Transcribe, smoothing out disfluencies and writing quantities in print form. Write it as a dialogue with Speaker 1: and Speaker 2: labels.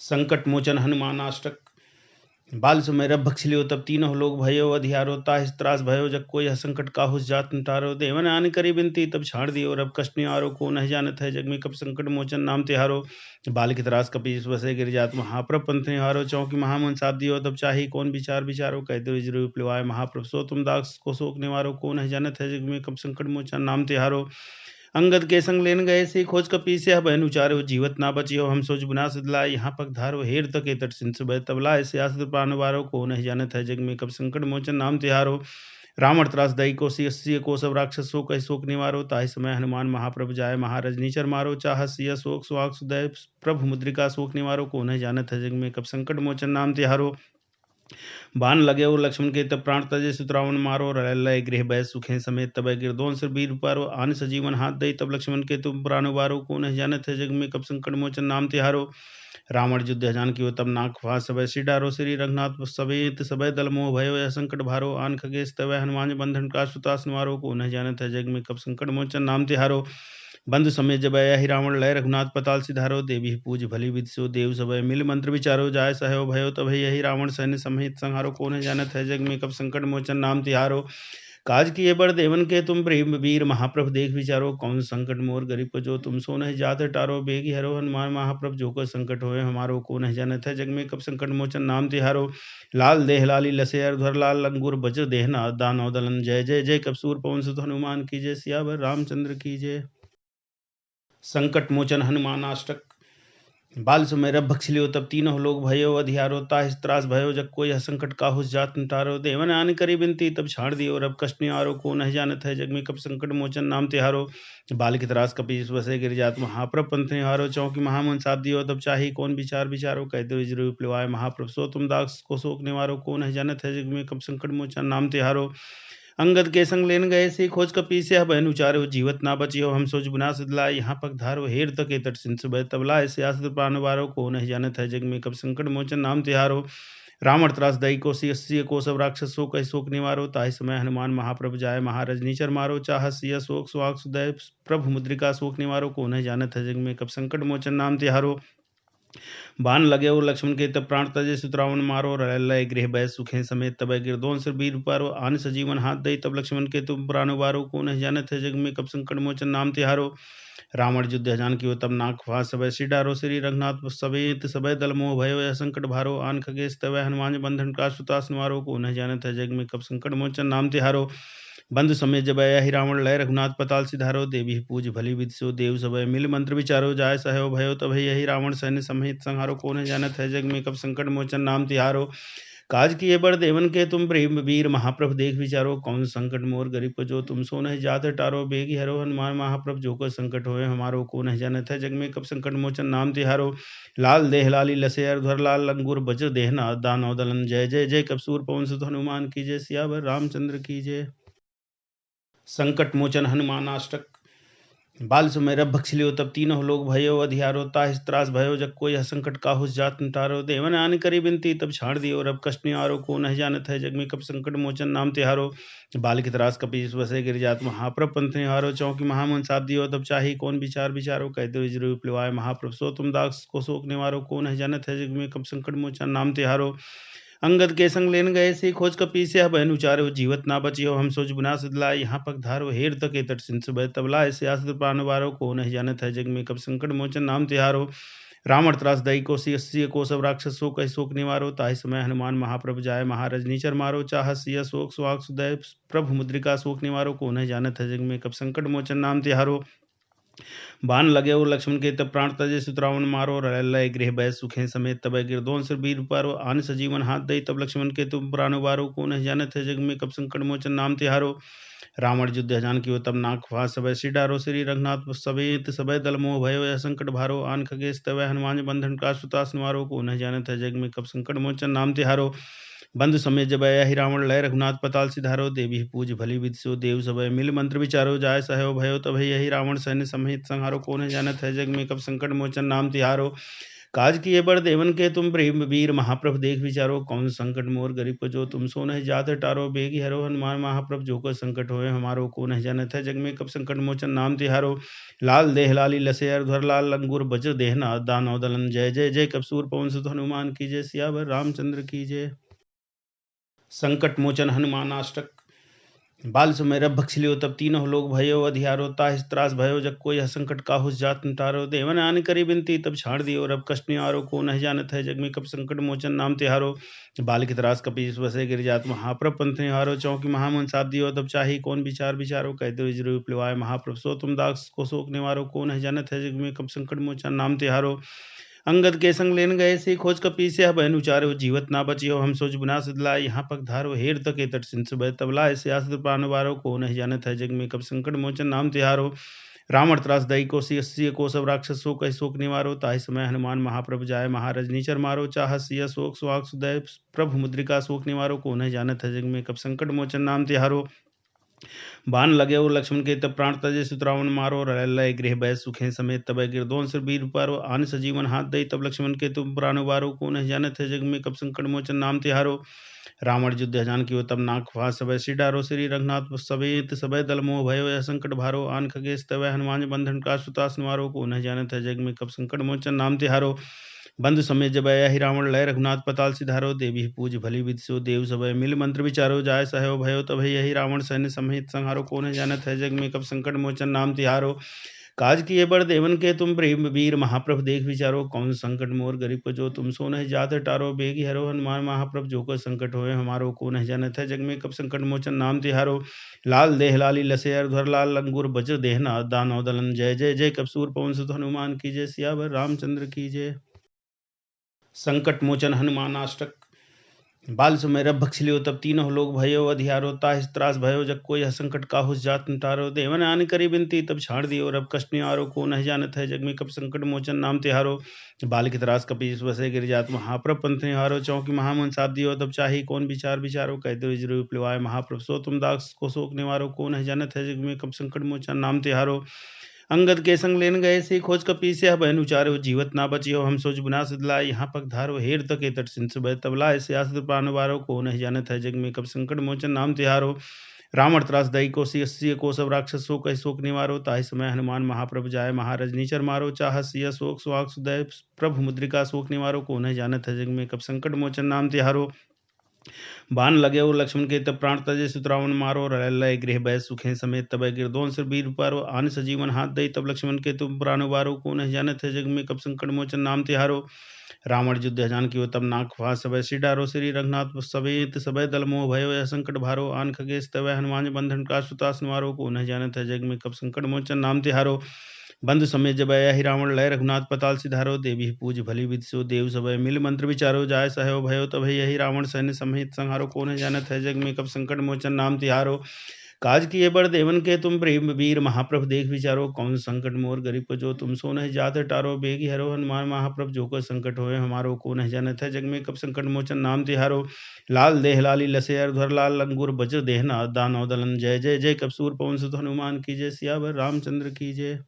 Speaker 1: संकट मोचन हनुमानाष्टक। बाल सुमेर भक्षलियो तब तीनों लोग भयो अधियारो ताहिस त्रास भयो जग कोई संकट काहुस जात निटारो देवन आन करी बिनती तब छाड़ दियो रब कष्ट निवारो को नहीं जानत है जग में कब संकट मोचन नाम तिहारो। बाल की त्रास कपीस वसे गिर जात महाप्रभ पंथ निहारो चौकी महामन साप दियो तब चाही कौन विचार विचारो कहते जरूर पिलवाए महाप्रभ सो तुम दास को शोक निवारो को नहीं जानत है जग में कब संकट मोचन नाम तिहारो। अंगद के संग लेन गए से खोज कपीसे बहन उचारो जीवत ना बचियो हम सोच बुना सिदला यहाँ पग धारो हेर तके तट सिंस बह तबला ऐसे आसत प्राणवारो को नहीं जानत है जग में कब संकट मोचन नाम तिहारो। रावण त्रास दई को सिय को सब राक्षस शोक शोक निवारो ताहि समय हनुमान महाप्रभु जाय महाराज नीचर मारो चाह सिय शोक सुहाग सुदय प्रभु मुद्रिका शोक निवारो को नहीं जानत है जग में कब संकट मोचन नाम तिहारो। बाण लगे और लक्ष्मण के तब प्राण तजे सुतरावन मारो लय गृह भय सुखे समेत तब गिरदोन सिर वीर पारो आन सजीवन हाथ दई तब लक्ष्मण के तुम प्राण वारो को नहीं जानत है जग में कब संकट मोचन नाम तिहारो। रावण युद्ध जान की तब नाक फास सब श्री डारो श्री रघुनाथ सवेत सब दल मोह भयो यह संकट भारो आन खगेश तव हनुमान बंधन का सुतास निवारो को नहीं जानत है जग में कब संकट मोचन नाम तिहारो। बंधु समेत जब ही रावण लय रघुनाथ पताल सिधारो देवी पूज भली विधि सो देव सब मिल मंत्र विचारो जाय सहयो भयो तब यही रावण सैन्य समेत संहारो को नहीं जानत है जग में कब संकट मोचन नाम तिहारो। काज किए बड़ देवन के तुम प्रेम वीर महाप्रभ देख विचारो कौन संकट मोर गरीब को जो तुम सो नहीं जात टारो बेगी हरो हनुमान महाप्रभ जो को संकट होए हमारो को नहीं जानत है जग में कब संकट मोचन नाम तिहारो। लाल देह लाली लसे धर लाल लंगूर बज्र देहना दानव दलन जय जय जय कब सूर पवन सुत हनुमान की जय सियावर रामचंद्र की जय। संकट मोचन हनुमानाष्टक। बाल सुमेर भक्षलियो तब तीनों लोग भयो अधियारो ताहिस त्रास भयो जग कोई संकट काहुस जात निटारो देवन आन करी बिनती तब छाड़ दियो रब कष्ट निवारो को नहीं जानत है जग में कब संकट मोचन नाम तिहारो। बाल की त्रास कपीस वसे गिर जात महाप्रभ पंथ निहारो चौकी महामन साप दियो तब चाही कौन विचार विचारो कहते जरूर पिलवाए महाप्रभ सो तुम दास को शोक निवारो को नहीं जानत है जग में कब संकट मोचन नाम तिहारो। अंगद के संग लेन गए से खोज कपीसे बहन उचारो जीवत ना बचियो हम सोच बुना सिदला यहाँ पग धारो हेर तके तट सिंस बह तबला ऐसे आसत प्राणवारो को नहीं जानत है जग में कब संकट मोचन नाम तिहारो। रावण त्रास दई को सिय को सब राक्षस शोक शोक निवारो ताहि समय हनुमान महाप्रभु जाय महाराज नीचर मारो चाह सिय शोक सुहाग सुदय प्रभु मुद्रिका शोक निवारो को नहीं जानत है जग में कब संकट मोचन नाम तिहारो। बाण लगे और लक्ष्मण के तब प्राण तजे सुतरावन मारो लय गृह भय सुखे समेत तब गिरदोन सिर वीर पारो आन सजीवन हाथ दई तब लक्ष्मण के तुम प्राण वारो को नहीं जानत है जग में कब संकट मोचन नाम तिहारो। रावण युद्ध जान की तब नाक फास सब श्री डारो श्री रघुनाथ सवेत सब दल मोह भयो यह संकट भारो आन खगेश तव हनुमान बंधन का सुतास निवारो को नहीं जानत है जग में कब संकट मोचन नाम तिहारो। बंधु समेत जब ही रावण लय रघुनाथ पताल सिधारो देवी पूज भली विधि सो देव सब मिल मंत्र विचारो जाय सहयो भयो तब यही रावण सैन्य समेत संहारो को नहीं जानत है जग में कब संकट मोचन नाम तिहारो। काज किए बड़ देवन के तुम प्रेम वीर महाप्रभ देख विचारो कौन संकट मोर गरीब को जो तुम सो नहीं जात टारो बेगी हरो हनुमान महाप्रभ जो को संकट होए हमारो को नहीं जानत है जग में कब संकट मोचन नाम तिहारो। लाल देह लाली लसे धर लाल लंगूर बज्र देहना दानव दलन जय जय जय कब सूर पवन सुत हनुमान की जय सियावर रामचंद्र की जय। संकट मोचन हनुमानाष्टक। बाल सुमेर भक्षलियो तब तीनों लोग भयो अधियारो ताहिस त्रास भयो जग कोई संकट काहुस जात निटारो देवन आन करी बिनती तब छाड़ दियो रब कष्ट निवारो को नहीं जानत है जग में कब संकट मोचन नाम तिहारो। बाल की त्रास कपीस वसे गिर जात महाप्रभ पंथ निहारो चौकी महामन साप दियो तब चाही कौन विचार विचारो कहते जरूर पिलवाए महाप्रभ सो तुम दास को शोक निवारो को नहीं जानत है जग में कब संकट मोचन नाम तिहारो। अंगद के संग लेन गए से खोज कपीसे बहन उचारो जीवत ना बचियो हम सोच बुना सिदला यहाँ पग धारो हेर तके तट सिंस बह तबला ऐसे आसत प्राणवारो को नहीं जानत है जग में कब संकट मोचन नाम तिहारो। रावण त्रास दई को सिय को सब राक्षस शोक शोक निवारो ताहि समय हनुमान महाप्रभु जाय महाराज नीचर मारो चाह सिय शोक सुहाग सुदय प्रभु मुद्रिका शोक निवारो को नहीं जानत है जग में कब संकट मोचन नाम तिहारो। बाण लगे और लक्ष्मण के तब प्राण तजे सुतरावन मारो लय गृह भय सुखे समेत तब गिरदोन सिर वीर पारो आन सजीवन हाथ दई तब लक्ष्मण के तुम प्राण वारो को नहीं जानत है जग में कब संकट मोचन नाम तिहारो। रावण युद्ध जान की तब नाक फास सब श्री डारो श्री रघुनाथ सवेत सब दल मोह भयो यह संकट भारो आन खगेश तव हनुमान बंधन का सुतास निवारो को नहीं जानत है जग में कब संकट मोचन नाम तिहारो। बंधु समेत जब ही रावण लय रघुनाथ पताल सिधारो देवी पूज भली विधि सो देव सब मिल मंत्र विचारो जाय सहयो भयो तब यही रावण सैन्य समेत संहारो को नहीं जानत है जग में कब संकट मोचन नाम तिहारो। काज किए बड़ देवन के तुम प्रेम वीर महाप्रभ देख विचारो कौन संकट मोर गरीब को जो तुम सो नहीं जात टारो बेगी हरो हनुमान महाप्रभ जो को संकट होए हमारो को नहीं जानत है जग में कब संकट मोचन नाम तिहारो लाल देह लाली लसे धर लाल लंगूर बज्र देहना दानव दलन जय जय जय कपसूर पवन सुत हनुमान की जय सियावर रामचंद्र की जय। संकट मोचन हनुमान अष्टक। बाल सुमेर भक्षलियो तब तीनों लोग भयो अधियारो ताहि त्रास भयो जग कोई संकट काहुस जात तारो देवन आन करी बिनती तब छाड़ दियो रब कष्ट निवारो को नहीं जानत है जग में कब संकट मोचन नाम तिहारो बाल की त्रास कपीस वसे गिर जात महाप्रभ पंथ निहारो चौकी महामन साथ दियो तब चाही कौन विचार विचारो कहते विजरू प्लवाय महाप्रभ सो तुम दास को शोक निवारो को नहीं जानत है जग में कब संकट मोचन नाम तिहारो अंगद के संग लेन गए से खोज कपीसे बहन उचारो जीवत ना बचियो हम सोच बुना सिदला यहाँ पग धारो हेर तके तट सिंस सुबह तबला ऐसे आसत प्राणवारो को नहीं जानत है जग में कब संकट मोचन नाम तिहारो रावण त्रास दई को सी को सब राक्षसों कह शोक निवारो ताहि समय हनुमान महाप्रभु जाय महारजनीचर मारो चाह सिय शोक सुहाग सुदय प्रभु मुद्रिका शोक निवारो को नहीं जानत है जग में कब संकट मोचन नाम तिहारो बाण लगे और लक्ष्मण के तब प्राण तजे सुतरावन मारो लय गृह भय सुखे समेत तब गिरदोन सिर वीर पारो आन सजीवन हाथ दई तब लक्ष्मण के तुम प्राण वारो को नहीं जानत है जग में कब संकट मोचन नाम तिहारो रावण युद्ध जान की तब नाक फास सब श्री डारो श्री रघुनाथ सवेत सब दल मोह भयो यह संकट भारो आन खगेश तव हनुमान बंधन का सुतास निवारो को नहीं जानत है जग में कब संकट मोचन नाम तिहारो बंधु समेत जब ही रावण लय रघुनाथ पताल सिधारो देवी पूज भली विधि सो देव सब मिल मंत्र विचारो जाय सहयो भयो तब यही रावण सैन्य समेत संहारो को नहीं जानत है जग में कब संकट मोचन नाम तिहारो काज किए बड़ देवन के तुम प्रेम वीर महाप्रभ देख विचारो कौन संकट मोर गरीब को जो तुम सो नहीं जात टारो बेगी हरो हनुमान महाप्रभ जो को संकट होए हमारो को नहीं जानत है जग में कब संकट मोचन नाम तिहारो लाल देह लाली लसे धर लाल लंगूर बज्र देहना दानव दलन जय जय जय कपसूर पवन सुत हनुमान की जय सियावर रामचंद्र की जय। संकट मोचन हनुमान अष्टक। बाल सुमेर भक्षलियो तब तीनों लोग भयो अधियारो ताहि त्रास भयो जग कोई संकट काहुस जात तारो देवन आन करी बिनती तब छाड़ दियो रब कष्ट निवारो को नहीं जानत है जग में कब संकट मोचन नाम तिहारो बाल की त्रास कपीस वसे गिर जात महाप्रभ पंथ निहारो चौकी महामन साथ दियो तब चाही कौन विचार विचारो कहते विजरू प्लवाय महाप्रभ सो तुम दास को शोक निवारो को नहीं जानत है जग में कब संकट मोचन नाम तिहारो अंगद के संग लेन गए से खोज कपीसे बहन उचारो जीवत ना बचियो हम सोच बुना सिदला यहाँ पग धारो हेर तके तट सिंह सुबह तबला ऐसे आसत प्राणवारो को नहीं जानत है जग में कब संकट मोचन नाम तिहारो रावण त्रास दई को सी को सब राक्षसों कह शोक निवारो ताहि समय हनुमान महाप्रभु जाय महारजनीचर मारो चाह सिय शोक सुहाग सुदय प्रभु मुद्रिका शोक निवारो को नहीं जानत है जग में कब संकट मोचन नाम तिहारो बाण लगे और लक्ष्मण के तब प्राण तजे सुतरावन मारो लय गृह भय सुखे समेत तब गिरदोन सिर वीर पारो आन सजीवन हाथ दई तब लक्ष्मण के तुम प्राण वारो को नहीं जानत है जग में कब संकट मोचन नाम तिहारो रावण युद्ध जान की तब नाक फास सब श्री डारो श्री रघुनाथ सवेत सब दल मोह भयो यह संकट भारो आन खगेश तव हनुमान बंधन का सुतास निवारो को नहीं जानत है जग में कब संकट मोचन नाम तिहारो बंधु समेत जब ही रावण लय रघुनाथ पताल सिधारो देवी पूज भली विधि सो देव सब मिल मंत्र विचारो जाय सहयो भयो तब यही रावण सैन्य समेत संहारो को नहीं जानत है जग में कब संकट मोचन नाम तिहारो काज किए बड़ देवन के तुम प्रेम वीर महाप्रभ देख विचारो कौन संकट मोर गरीब को जो तुम सो नहीं जात टारो बेगी हरो हनुमान महाप्रभ जो को संकट होए हमारो को नहीं जानत है जग में कब संकट मोचन नाम तिहारो लाल देह लाली लसे धर लाल लंगूर बज्र देहना दानव दलन जय जय जय कपसूर पवन सुत हनुमान की जय सियावर रामचंद्र की जय।